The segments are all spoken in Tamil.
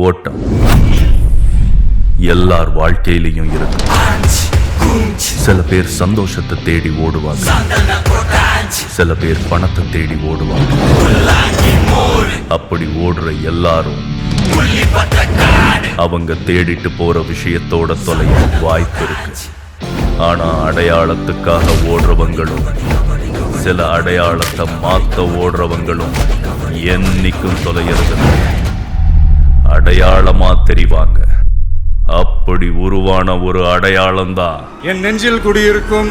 ஓட்டம் எல்லார் வாழ்க்கையிலையும் இருக்கு. சில பேர் சந்தோஷத்தை தேடி ஓடுவாங்க, சில பேர் பணத்தை தேடி ஓடுவாங்க. அப்படி ஓடுற எல்லாரும் அவங்க தேடிட்டு போற விஷயத்தோட தொலைய வாய்ப்பு இருக்கு. ஆனா அடையாளத்துக்காக ஓடுறவங்களும் சில அடையாளத்தை மாத்த ஓடுறவங்களும் என்னைக்கும் தொலைகிறது அடையாளமா தெரிவாங்க. அப்படி உருவான ஒரு அடையாளம் தான் என் நெஞ்சில் குடியிருக்கும்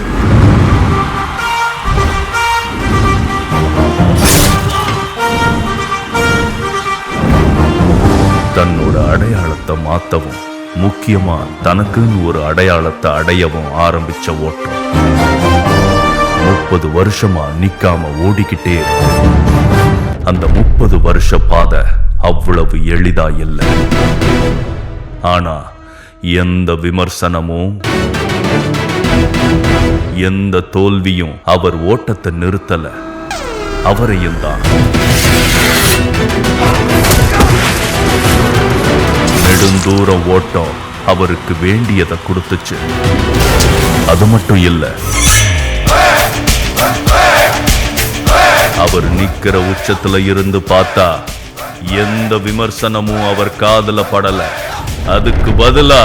தன்னோட அடையாளத்தை மாத்தவும் முக்கியமா தனக்குன்னு ஒரு அடையாளத்தை அடையவும் ஆரம்பிச்ச ஓட்டம் 30 வருஷமா நிக்காம ஓடிக்கிட்டே இருக்கு. அந்த 30 வருஷ பாதை அவ்வளவு எளிதா இல்லை. ஆனா எந்த விமர்சனமும் எந்த தோல்வியும் அவர் ஓட்டத்தை நிறுத்தல. அவரையும் தான் நெடுந்தூரம் ஓட்டம் அவருக்கு வேண்டியதை கொடுத்துச்சு. அது மட்டும் இல்ல, அவர் நிக்கிற உச்சத்துல இருந்து பார்த்தா எந்த விமர்சனமும் அவர் காதுல படல. அதுக்கு பதிலா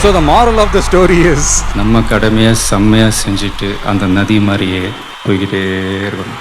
So the moral of the story is நம்ம கடமையை செம்மையாக செஞ்சுட்டு அந்த நதி மாதிரியே போய்கிட்டே இருக்கணும்.